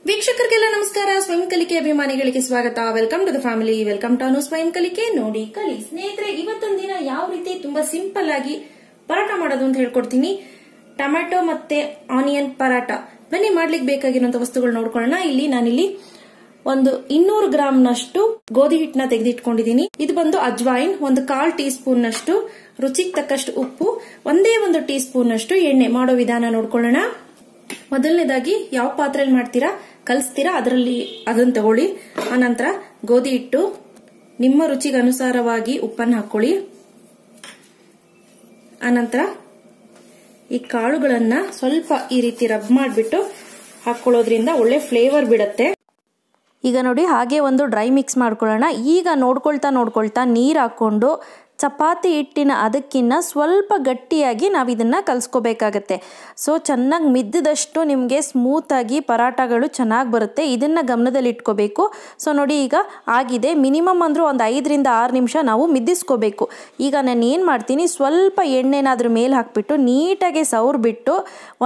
ವೀಕ್ಷಕರಿಗೆಲ್ಲ ನಮಸ್ಕಾರ. ಸ್ವಯಂ ಕಲಿಕೆ ಅಭಿಮಾನಿಗಳಿಗೆ ಸ್ವಾಗತ. Welcome to the family. Welcome to ಸ್ವಯಂ ಕಲಿಕೆ. ನೋಡಿ ಕಲಿ ಸ್ನೇಹಿತರೆ, ಇವತ್ತೊಂದು ದಿನ ಯಾವ ರೀತಿ ತುಂಬಾ ಸಿಂಪಲ್ ಆಗಿ ಪರಾಟ ಮಾಡೋದು ಅಂತ ಹೇಳ್ಕೊಡ್ತೀನಿ. ಟೊಮ್ಯಾಟೊ ಮತ್ತೆ ಆನಿಯನ್ ಪರಾಟ. ಬನ್ನಿ ಮಾಡ್ಲಿಕ್ಕೆ ಬೇಕಾಗಿರುವಂತ ವಸ್ತುಗಳು ನೋಡ್ಕೊಳ್ಳೋಣ. ನಾನಿಲ್ಲಿ ಒಂದು 200 ಗ್ರಾಂನಷ್ಟು ಗೋಧಿ ಹಿಟ್ಟನ್ನ ತೆಗೆದಿಟ್ಕೊಂಡಿದ್ದೀನಿ. ಇದು ಬಂದು ಅಜ್ವಾಯಿನ್, ಒಂದು 1/4 ಟೀ ಸ್ಪೂನ್ ನಷ್ಟು, ರುಚಿಗೆ ತಕ್ಕಷ್ಟು ಉಪ್ಪು, ಒಂದೇ 1 ಟೀ ಸ್ಪೂನ್ ನಷ್ಟು ಎಣ್ಣೆ. ಮಾಡೋ ವಿಧಾನ ನೋಡ್ಕೊಳ್ಳೋಣ. ಮೊದಲನೇದಾಗಿ ಯಾವ ಪಾತ್ರೆಯಲ್ಲಿ ಮಾಡ್ತೀರಾ ಕಲಿಸ್ತೀರಾ ಅದನ್ನ ತಗೊಳ್ಳಿ. ಆನಂತರ ಗೋಧಿ ಹಿಟ್ಟು, ನಿಮ್ಮ ರುಚಿಗೆ ಅನುಸಾರವಾಗಿ ಉಪ್ಪನ್ನು ಹಾಕೊಳ್ಳಿ. ಆನಂತರ ಈ ಕಾಳುಗಳನ್ನ ಸ್ವಲ್ಪ ಈ ರೀತಿ ರಬ್ ಮಾಡಿಬಿಟ್ಟು ಹಾಕೊಳ್ಳೋದ್ರಿಂದ ಒಳ್ಳೆ ಫ್ಲೇವರ್ ಬಿಡುತ್ತೆ. ಈಗ ನೋಡಿ, ಹಾಗೆ ಒಂದು ಡ್ರೈ ಮಿಕ್ಸ್ ಮಾಡ್ಕೊಳ್ಳೋಣ. ಈಗ ನೋಡ್ಕೊಳ್ತಾ ನೀರು ಹಾಕೊಂಡು ಚಪಾತಿ ಹಿಟ್ಟಿನ ಅದಕ್ಕಿಂತ ಸ್ವಲ್ಪ ಗಟ್ಟಿಯಾಗಿ ನಾವು ಇದನ್ನು ಕಲಿಸ್ಕೋಬೇಕಾಗತ್ತೆ. ಸೊ ಚೆನ್ನಾಗಿ ಮಿದ್ದಿದಷ್ಟು ನಿಮಗೆ ಸ್ಮೂತಾಗಿ ಪರಾಟಗಳು ಚೆನ್ನಾಗಿ ಬರುತ್ತೆ. ಇದನ್ನು ಗಮನದಲ್ಲಿ ಇಟ್ಕೋಬೇಕು. ಸೊ ನೋಡಿ, ಈಗ ಆಗಿದೆ. ಮಿನಿಮಮ್ ಅಂದರೂ ಒಂದು 5 ರಿಂದ 6 ನಿಮಿಷ ನಾವು ಮಿದ್ದಿಸ್ಕೋಬೇಕು. ಈಗ ನಾನು ಏನು ಮಾಡ್ತೀನಿ, ಸ್ವಲ್ಪ ಎಣ್ಣೆನಾದ್ರ ಮೇಲೆ ಹಾಕಿಬಿಟ್ಟು ನೀಟಾಗಿ ಸವರ್ಬಿಟ್ಟು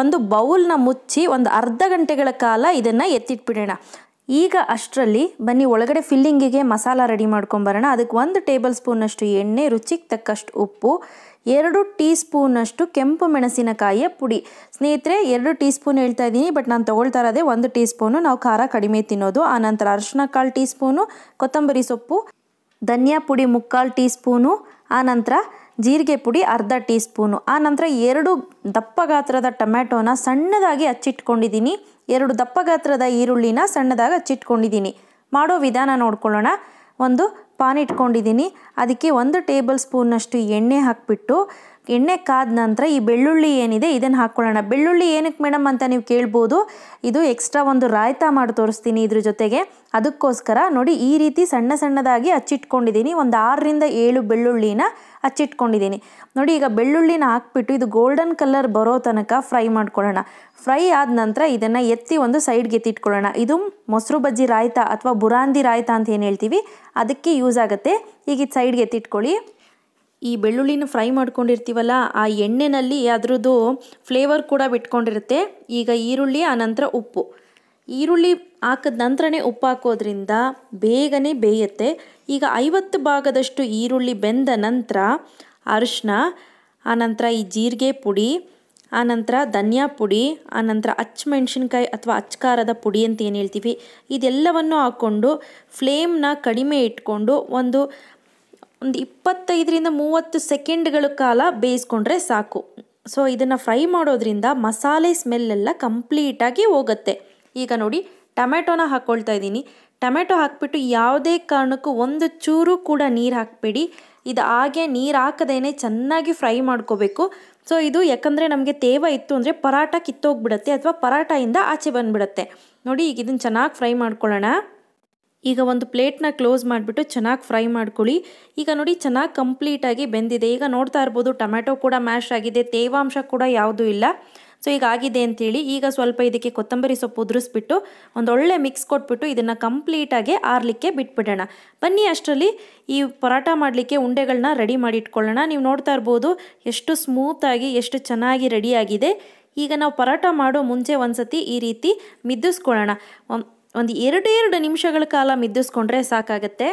ಒಂದು ಬೌಲ್ನ ಮುಚ್ಚಿ ಒಂದು ಅರ್ಧ ಗಂಟೆಗಳ ಕಾಲ ಇದನ್ನು ಎತ್ತಿಟ್ಬಿಡೋಣ. ಈಗ ಅಷ್ಟರಲ್ಲಿ ಬನ್ನಿ ಒಳಗಡೆ ಫಿಲ್ಲಿಂಗಿಗೆ ಮಸಾಲ ರೆಡಿ ಮಾಡ್ಕೊಂಬರೋಣ. ಅದಕ್ಕೆ 1 ಟೇಬಲ್ ಸ್ಪೂನಷ್ಟು ಎಣ್ಣೆ, ರುಚಿಗೆ ತಕ್ಕಷ್ಟು ಉಪ್ಪು, 2 ಟೀ ಸ್ಪೂನಷ್ಟು ಕೆಂಪು ಮೆಣಸಿನಕಾಯಿಯ ಪುಡಿ. ಸ್ನೇಹಿತರೆ, 2 ಟೀ ಸ್ಪೂನ್ ಹೇಳ್ತಾ ಇದ್ದೀನಿ, ಬಟ್ ನಾನು ತೊಗೊಳ್ತಾ ಇರೋದೇ 1 ಟೀ ಸ್ಪೂನು. ನಾವು ಖಾರ ಕಡಿಮೆ ತಿನ್ನೋದು. ಆನಂತರ ಅರಿಶಿನ 1/4 ಟೀ ಸ್ಪೂನು, ಕೊತ್ತಂಬರಿ ಸೊಪ್ಪು, ಧನಿಯಾ ಪುಡಿ 3/4 ಟೀ ಸ್ಪೂನು, ಆನಂತರ ಜೀರಿಗೆ ಪುಡಿ 1/2 ಟೀ ಸ್ಪೂನು. ಆನಂತರ 2 ದಪ್ಪ ಗಾತ್ರದ ಟೊಮ್ಯಾಟೋನ ಸಣ್ಣದಾಗಿ ಹಚ್ಚಿಟ್ಕೊಂಡಿದ್ದೀನಿ. 2 ದಪ್ಪ ಗಾತ್ರದ ಈರುಳ್ಳಿನ ಸಣ್ಣದಾಗಿ ಹಚ್ಚಿಟ್ಕೊಂಡಿದ್ದೀನಿ. ಮಾಡೋ ವಿಧಾನ ನೋಡ್ಕೊಳ್ಳೋಣ. ಒಂದು ಪಾನ್ ಇಟ್ಕೊಂಡಿದ್ದೀನಿ. ಅದಕ್ಕೆ 1 ಟೇಬಲ್ ಸ್ಪೂನ್ನಷ್ಟು ಎಣ್ಣೆ ಹಾಕಿಬಿಟ್ಟು, ಎಣ್ಣೆ ಕಾದ ನಂತರ ಈ ಬೆಳ್ಳುಳ್ಳಿ ಏನಿದೆ ಇದನ್ನು ಹಾಕ್ಕೊಳ್ಳೋಣ. ಬೆಳ್ಳುಳ್ಳಿ ಏನಕ್ಕೆ ಮೇಡಮ್ ಅಂತ ನೀವು ಕೇಳ್ಬೋದು. ಇದು ಎಕ್ಸ್ಟ್ರಾ ಒಂದು ರಾಯ್ತ ಮಾಡಿ ತೋರಿಸ್ತೀನಿ ಇದ್ರ ಜೊತೆಗೆ. ಅದಕ್ಕೋಸ್ಕರ ನೋಡಿ, ಈ ರೀತಿ ಸಣ್ಣದಾಗಿ ಹಚ್ಚಿಟ್ಕೊಂಡಿದ್ದೀನಿ. ಒಂದು 6 ರಿಂದ 7 ಬೆಳ್ಳುಳ್ಳಿನ ಹಚ್ಚಿಟ್ಕೊಂಡಿದ್ದೀನಿ. ನೋಡಿ, ಈಗ ಬೆಳ್ಳುಳ್ಳಿನ ಹಾಕ್ಬಿಟ್ಟು ಇದು ಗೋಲ್ಡನ್ ಕಲರ್ ಬರೋ ತನಕ ಫ್ರೈ ಮಾಡ್ಕೊಳ್ಳೋಣ. ಫ್ರೈ ಆದ ನಂತರ ಇದನ್ನು ಎತ್ತಿ ಒಂದು ಸೈಡ್ಗೆ ಎತ್ತಿಟ್ಕೊಳ್ಳೋಣ. ಇದು ಮೊಸರು ಬಜ್ಜಿ ರಾಯ್ತ ಅಥವಾ ಬುರಾಂದಿ ರಾಯ್ತ ಅಂತ ಏನು ಹೇಳ್ತೀವಿ, ಅದಕ್ಕೆ ಯೂಸ್ ಆಗುತ್ತೆ. ಈಗ ಇದು ಸೈಡ್ಗೆ ಎತ್ತಿಟ್ಕೊಳ್ಳಿ. ಈ ಬೆಳ್ಳುಳ್ಳಿನ ಫ್ರೈ ಮಾಡ್ಕೊಂಡಿರ್ತೀವಲ್ಲ, ಆ ಎಣ್ಣೆನಲ್ಲಿ ಅದರದ್ದು ಫ್ಲೇವರ್ ಕೂಡ ಬಿಟ್ಕೊಂಡಿರುತ್ತೆ. ಈಗ ಈರುಳ್ಳಿ, ಆನಂತರ ಉಪ್ಪು. ಈರುಳ್ಳಿ ಹಾಕಿದ ನಂತರನೇ ಉಪ್ಪು ಹಾಕೋದ್ರಿಂದ ಬೇಗನೆ ಬೇಯುತ್ತೆ. ಈಗ 50 ಭಾಗದಷ್ಟು ಈರುಳ್ಳಿ ಬೆಂದ ನಂತರ ಅರಿಶಿನ, ಆನಂತರ ಈ ಜೀರಿಗೆ ಪುಡಿ, ಆನಂತರ ಧನಿಯಾ ಪುಡಿ, ಆನಂತರ ಹಚ್ಮೆಣ್ಸಿನ್ಕಾಯಿ ಅಥವಾ ಅಚ್ಕಾರದ ಪುಡಿ ಅಂತ ಏನು ಹೇಳ್ತೀವಿ, ಇದೆಲ್ಲವನ್ನು ಹಾಕ್ಕೊಂಡು ಫ್ಲೇಮ್ನ ಕಡಿಮೆ ಇಟ್ಕೊಂಡು ಒಂದು 25 ರಿಂದ 30 ಸೆಕೆಂಡ್ಗಳ ಕಾಲ ಬೇಯಿಸ್ಕೊಂಡ್ರೆ ಸಾಕು. ಸೊ ಇದನ್ನು ಫ್ರೈ ಮಾಡೋದ್ರಿಂದ ಮಸಾಲೆ ಸ್ಮೆಲ್ಲೆಲ್ಲ ಕಂಪ್ಲೀಟಾಗಿ ಹೋಗುತ್ತೆ. ಈಗ ನೋಡಿ, ಟೊಮ್ಯಾಟೊನ ಹಾಕ್ಕೊಳ್ತಾ ಇದ್ದೀನಿ. ಟೊಮ್ಯಾಟೊ ಹಾಕ್ಬಿಟ್ಟು ಯಾವುದೇ ಕಾರಣಕ್ಕೂ ಒಂದು ಚೂರು ಕೂಡ ನೀರು ಹಾಕಬೇಡಿ. ಇದು ಹಾಗೆ ನೀರು ಹಾಕದೇನೆ ಚೆನ್ನಾಗಿ ಫ್ರೈ ಮಾಡ್ಕೋಬೇಕು. ಸೊ ಇದು ಯಾಕಂದರೆ ನಮಗೆ ತೇವ ಇತ್ತು ಅಂದರೆ ಪರಾಟ ಕಿತ್ತೋಗ್ಬಿಡುತ್ತೆ ಅಥವಾ ಪರಾಟದಿಂದ ಆಚೆ ಬಂದುಬಿಡುತ್ತೆ. ನೋಡಿ, ಈಗ ಇದನ್ನು ಚೆನ್ನಾಗಿ ಫ್ರೈ ಮಾಡ್ಕೊಳ್ಳೋಣ. ಈಗ ಒಂದು ಪ್ಲೇಟ್ನ ಕ್ಲೋಸ್ ಮಾಡಿಬಿಟ್ಟು ಚೆನ್ನಾಗಿ ಫ್ರೈ ಮಾಡ್ಕೊಳ್ಳಿ. ಈಗ ನೋಡಿ, ಚೆನ್ನಾಗಿ ಕಂಪ್ಲೀಟಾಗಿ ಬೆಂದಿದೆ. ಈಗ ನೋಡ್ತಾ ಇರ್ಬೋದು, ಟೊಮ್ಯಾಟೊ ಕೂಡ ಮ್ಯಾಶ್ ಆಗಿದೆ, ತೇವಾಂಶ ಕೂಡ ಯಾವುದೂ ಇಲ್ಲ. ಸೊ ಈಗ ಆಗಿದೆ ಅಂತೇಳಿ ಈಗ ಸ್ವಲ್ಪ ಇದಕ್ಕೆ ಕೊತ್ತಂಬರಿ ಸೊಪ್ಪು ಉದುರಿಸ್ಬಿಟ್ಟು ಒಂದೊಳ್ಳೆ ಮಿಕ್ಸ್ ಕೊಟ್ಬಿಟ್ಟು ಇದನ್ನು ಕಂಪ್ಲೀಟಾಗಿ ಆರಲಿಕ್ಕೆ ಬಿಟ್ಬಿಡೋಣ. ಬನ್ನಿ ಅಷ್ಟರಲ್ಲಿ ಈ ಪರಾಟ ಮಾಡಲಿಕ್ಕೆ ಉಂಡೆಗಳನ್ನ ರೆಡಿ ಮಾಡಿ ಇಟ್ಕೊಳ್ಳೋಣ. ನೀವು ನೋಡ್ತಾ ಇರ್ಬೋದು ಎಷ್ಟು ಸ್ಮೂತಾಗಿ, ಎಷ್ಟು ಚೆನ್ನಾಗಿ ರೆಡಿಯಾಗಿದೆ. ಈಗ ನಾವು ಪರಾಟ ಮಾಡೋ ಮುಂಚೆ ಒಂದ್ಸತಿ ಈ ರೀತಿ ಮಿದ್ದಿಸ್ಕೊಳ್ಳೋಣ. ಒಂದು 2 ನಿಮಿಷಗಳ ಕಾಲ ಮಿದ್ದಿಸ್ಕೊಂಡ್ರೆ ಸಾಕಾಗತ್ತೆ.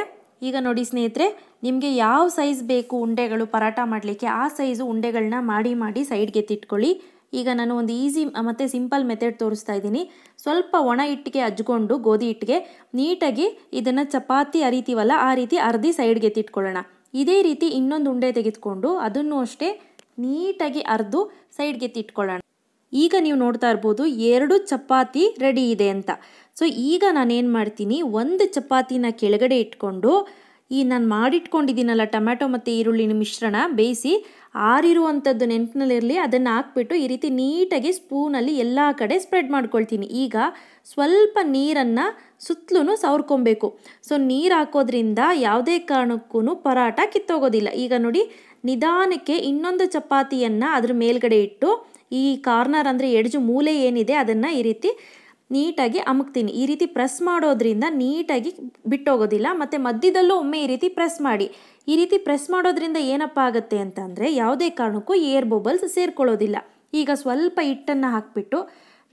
ಈಗ ನೋಡಿ ಸ್ನೇಹಿತರೆ, ನಿಮಗೆ ಯಾವ ಸೈಜ್ ಬೇಕು ಉಂಡೆಗಳು ಪರಾಟ ಮಾಡಲಿಕ್ಕೆ, ಆ ಸೈಜು ಉಂಡೆಗಳನ್ನ ಮಾಡಿ ಸೈಡ್ಗೆ ಎತ್ತಿಟ್ಕೊಳ್ಳಿ. ಈಗ ನಾನು ಒಂದು ಈಸಿ ಮತ್ತು ಸಿಂಪಲ್ ಮೆಥಡ್ ತೋರಿಸ್ತಾ ಇದ್ದೀನಿ. ಸ್ವಲ್ಪ ಒಣ ಹಿಟ್ಟಿಗೆ ಹಚ್ಕೊಂಡು ಗೋಧಿ ಹಿಟ್ಟಿಗೆ ನೀಟಾಗಿ ಇದನ್ನು ಚಪಾತಿ ಅರಿತೀವಲ್ಲ, ಆ ರೀತಿ ಅರ್ಧಿ ಸೈಡ್ಗೆ ಎತ್ತಿಟ್ಕೊಳ್ಳೋಣ. ಇದೇ ರೀತಿ ಇನ್ನೊಂದು ಉಂಡೆ ತೆಗೆದುಕೊಂಡು ಅದನ್ನು ಅಷ್ಟೇ ನೀಟಾಗಿ ಅರ್ದು ಸೈಡ್ಗೆ ಎತ್ತಿಟ್ಕೊಳ್ಳೋಣ. ಈಗ ನೀವು ನೋಡ್ತಾ ಇರ್ಬೋದು 2 ಚಪಾತಿ ರೆಡಿ ಇದೆ ಅಂತ. ಸೊ ಈಗ ನಾನೇನು ಮಾಡ್ತೀನಿ, 1 ಚಪಾತಿನ ಕೆಳಗಡೆ ಇಟ್ಕೊಂಡು ಈ ನಾನು ಮಾಡಿಟ್ಕೊಂಡಿದ್ದೀನಲ್ಲ ಟೊಮ್ಯಾಟೊ ಮತ್ತು ಈರುಳ್ಳಿನ ಮಿಶ್ರಣ ಬೇಯಿಸಿ ಆರಿರುವಂಥದ್ದು ನೆನಪಿನಲ್ಲಿರಲಿ, ಅದನ್ನು ಹಾಕ್ಬಿಟ್ಟು ಈ ರೀತಿ ನೀಟಾಗಿ ಸ್ಪೂನಲ್ಲಿ ಎಲ್ಲ ಕಡೆ ಸ್ಪ್ರೆಡ್ ಮಾಡ್ಕೊಳ್ತೀನಿ. ಈಗ ಸ್ವಲ್ಪ ನೀರನ್ನು ಸುತ್ತಲೂ ಸವರ್ಕೊಬೇಕು. ಸೊ ನೀರು ಹಾಕೋದ್ರಿಂದ ಯಾವುದೇ ಕಾರಣಕ್ಕೂ ಪರಾಟ ಕಿತ್ತೋಗೋದಿಲ್ಲ. ಈಗ ನೋಡಿ, ನಿಧಾನಕ್ಕೆ ಇನ್ನೊಂದು ಚಪಾತಿಯನ್ನು ಅದ್ರ ಮೇಲ್ಗಡೆ ಇಟ್ಟು ಈ ಕಾರ್ನರ್ ಅಂದರೆ ಎಡ್ಜು ಮೂಲೆ ಏನಿದೆ ಅದನ್ನು ಈ ರೀತಿ ನೀಟಾಗಿ ಅಮಕ್ತೀನಿ. ಈ ರೀತಿ ಪ್ರೆಸ್ ಮಾಡೋದ್ರಿಂದ ನೀಟಾಗಿ ಬಿಟ್ಟೋಗೋದಿಲ್ಲ. ಮತ್ತು ಮಧ್ಯದಲ್ಲೂ ಒಮ್ಮೆ ಈ ರೀತಿ ಪ್ರೆಸ್ ಮಾಡಿ. ಈ ರೀತಿ ಪ್ರೆಸ್ ಮಾಡೋದ್ರಿಂದ ಏನಪ್ಪ ಆಗುತ್ತೆ ಅಂತಂದರೆ ಯಾವುದೇ ಕಾರಣಕ್ಕೂ ಏರ್ ಬಬಲ್ಸ್ ಸೇರ್ಕೊಳ್ಳೋದಿಲ್ಲ. ಈಗ ಸ್ವಲ್ಪ ಹಿಟ್ಟನ್ನು ಹಾಕಿಬಿಟ್ಟು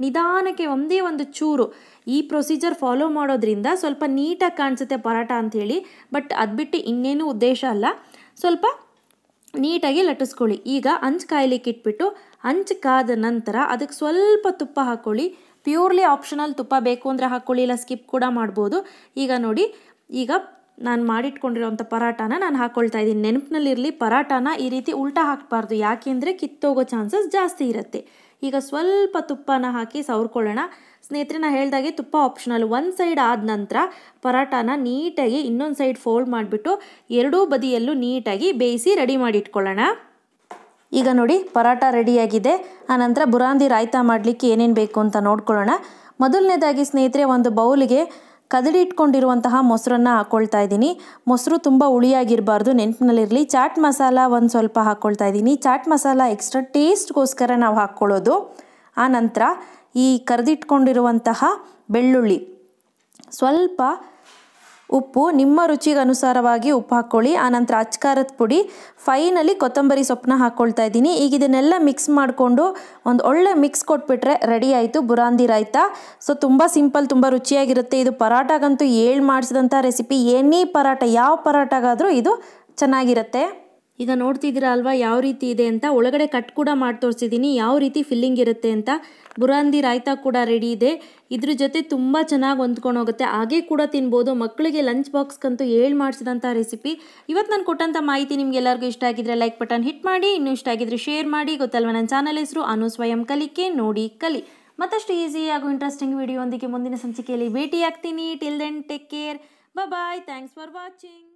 ನಿಧಾನಕ್ಕೆ ಒಂದೇ ಒಂದು ಚೂರು ಈ ಪ್ರೊಸೀಜರ್ ಫಾಲೋ ಮಾಡೋದ್ರಿಂದ ಸ್ವಲ್ಪ ನೀಟಾಗಿ ಕಾಣಿಸುತ್ತೆ ಪರಾಟ ಅಂಥೇಳಿ. ಬಟ್ ಅದು ಬಿಟ್ಟು ಇನ್ನೇನು ಉದ್ದೇಶ ಅಲ್ಲ. ಸ್ವಲ್ಪ ನೀಟಾಗಿ ಲಟ್ಟಿಸ್ಕೊಳ್ಳಿ. ಈಗ ಹಂಚು ಕಾಯ್ಲಿಕ್ಕೆ ಇಟ್ಬಿಟ್ಟು ಹಂಚು ಕಾದ ನಂತರ ಅದಕ್ಕೆ ಸ್ವಲ್ಪ ತುಪ್ಪ ಹಾಕ್ಕೊಳ್ಳಿ. ಪ್ಯೂರ್ಲಿ ಆಪ್ಷನಲ್, ತುಪ್ಪ ಬೇಕು ಅಂದರೆ ಹಾಕ್ಕೊಳ್ಳಿ, ಇಲ್ಲ ಸ್ಕಿಪ್ ಕೂಡ ಮಾಡ್ಬೋದು. ಈಗ ನೋಡಿ, ಈಗ ನಾನು ಮಾಡಿಟ್ಕೊಂಡಿರೋಂಥ ಪರಾಟಾನ ನಾನು ಹಾಕ್ಕೊಳ್ತಾ ಇದ್ದೀನಿ. ನೆನಪಿನಲ್ಲಿರಲಿ, ಪರಾಟಾನ ಈ ರೀತಿ ಉಲ್ಟಾ ಹಾಕಬಾರ್ದು, ಯಾಕೆಂದರೆ ಕಿತ್ತೋಗೋ ಚಾನ್ಸಸ್ ಜಾಸ್ತಿ ಇರುತ್ತೆ. ಈಗ ಸ್ವಲ್ಪ ತುಪ್ಪನ ಹಾಕಿ ಸವರ್ಕೊಳ್ಳೋಣ. ಸ್ನೇಹಿತರೆ, ನಾನು ಹೇಳ್ದಾಗೆ ತುಪ್ಪ ಆಪ್ಷನಲ್. ಒಂದು ಸೈಡ್ ಆದ ನಂತರ ಪರಾಟಾನ ನೀಟಾಗಿ ಇನ್ನೊಂದು ಸೈಡ್ ಫೋಲ್ಡ್ ಮಾಡಿಬಿಟ್ಟು ಎರಡೂ ಬದಿಯಲ್ಲೂ ನೀಟಾಗಿ ಬೇಯಿಸಿ ರೆಡಿ ಮಾಡಿ ಇಟ್ಕೊಳ್ಳೋಣ. ಈಗ ನೋಡಿ, ಪರಾಟ ರೆಡಿಯಾಗಿದೆ. ಆನಂತರ ಬುರಾಂದಿ ರಾಯ್ತ ಮಾಡಲಿಕ್ಕೆ ಏನೇನು ಬೇಕು ಅಂತ ನೋಡ್ಕೊಳ್ಳೋಣ. ಮೊದಲನೇದಾಗಿ ಸ್ನೇಹಿತರೆ, ಒಂದು ಬೌಲಿಗೆ ಕದಡಿಟ್ಕೊಂಡಿರುವಂತಹ ಮೊಸರನ್ನು ಹಾಕ್ಕೊಳ್ತಾ ಇದ್ದೀನಿ. ಮೊಸರು ತುಂಬ ಹುಳಿಯಾಗಿರಬಾರ್ದು, ನೆನಪಿನಲ್ಲಿರಲಿ. ಚಾಟ್ ಮಸಾಲ ಒಂದು ಸ್ವಲ್ಪ ಹಾಕ್ಕೊಳ್ತಾ ಇದ್ದೀನಿ. ಚಾಟ್ ಮಸಾಲ ಎಕ್ಸ್ಟ್ರಾ ಟೇಸ್ಟ್ಗೋಸ್ಕರ ನಾವು ಹಾಕ್ಕೊಳ್ಳೋದು. ಆನಂತರ ಈ ಕರೆದಿಟ್ಕೊಂಡಿರುವಂತಹ ಬೆಳ್ಳುಳ್ಳಿ, ಸ್ವಲ್ಪ ಉಪ್ಪು, ನಿಮ್ಮ ರುಚಿಗೆ ಅನುಸಾರವಾಗಿ ಉಪ್ಪು ಹಾಕ್ಕೊಳ್ಳಿ. ಆನಂತರ ಅಚ್ಕಾರದ ಪುಡಿ, ಫೈನಲಿ ಕೊತ್ತಂಬರಿ ಸೊಪ್ಪನ್ನ ಹಾಕ್ಕೊಳ್ತಾ ಇದ್ದೀನಿ. ಈಗ ಇದನ್ನೆಲ್ಲ ಮಿಕ್ಸ್ ಮಾಡಿಕೊಂಡು ಒಂದು ಒಳ್ಳೆ ಮಿಕ್ಸ್ ಕೊಟ್ಬಿಟ್ರೆ ರೆಡಿ ಆಯಿತು ಬುರಾಂದಿ ರಾಯ್ತ. ಸೊ ತುಂಬ ಸಿಂಪಲ್, ತುಂಬ ರುಚಿಯಾಗಿರುತ್ತೆ. ಇದು ಪರಾಟಾಗಂತೂ ಮಾಡಿಸಿದಂಥ ರೆಸಿಪಿ. ಎನಿ ಪರಾಟ, ಯಾವ ಪರಾಟಾಗಾದರೂ ಇದು ಚೆನ್ನಾಗಿರುತ್ತೆ. ಈಗ ನೋಡ್ತಿದ್ದೀರಾ ಅಲ್ವಾ ಯಾವ ರೀತಿ ಇದೆ ಅಂತ. ಒಳಗಡೆ ಕಟ್ ಕೂಡ ಮಾಡಿ ತೋರಿಸಿದ್ದೀನಿ ಯಾವ ರೀತಿ ಫಿಲ್ಲಿಂಗ್ ಇರುತ್ತೆ ಅಂತ. ಬುರಾಂದಿ ರಾಯ್ತ ಕೂಡ ರೆಡಿ ಇದೆ. ಇದ್ರ ಜೊತೆ ತುಂಬ ಚೆನ್ನಾಗಿ ಹೊಂದ್ಕೊಂಡು ಹೋಗುತ್ತೆ. ಹಾಗೆ ಕೂಡ ತಿನ್ಬೋದು. ಮಕ್ಕಳಿಗೆ ಲಂಚ್ ಬಾಕ್ಸ್ಗಂತೂ ಮಾಡಿಸಿದಂಥ ರೆಸಿಪಿ. ಇವತ್ತು ನಾನು ಕೊಟ್ಟಂಥ ಮಾಹಿತಿ ನಿಮ್ಗೆಲ್ಲರಿಗೂ ಇಷ್ಟ ಆಗಿದ್ರೆ ಲೈಕ್ ಬಟನ್ ಹಿಟ್ ಮಾಡಿ. ಇನ್ನೂ ಇಷ್ಟ ಆಗಿದ್ರೆ ಶೇರ್ ಮಾಡಿ. ಗೊತ್ತಲ್ವ ನನ್ನ ಚಾನಲ್ ಹೆಸರು ಅನು ಸ್ವಯಂ ಕಲಿಕೆ, ನೋಡಿ ಕಲಿ. ಮತ್ತಷ್ಟು ಈಸಿ ಹಾಗೂ ಇಂಟ್ರೆಸ್ಟಿಂಗ್ ವಿಡಿಯೋ ಒಂದಿಗೆ ಮುಂದಿನ ಸಂಚಿಕೆಯಲ್ಲಿ ಭೇಟಿ ಆಗ್ತೀನಿ. Till then take care, bye. Thanks for watching.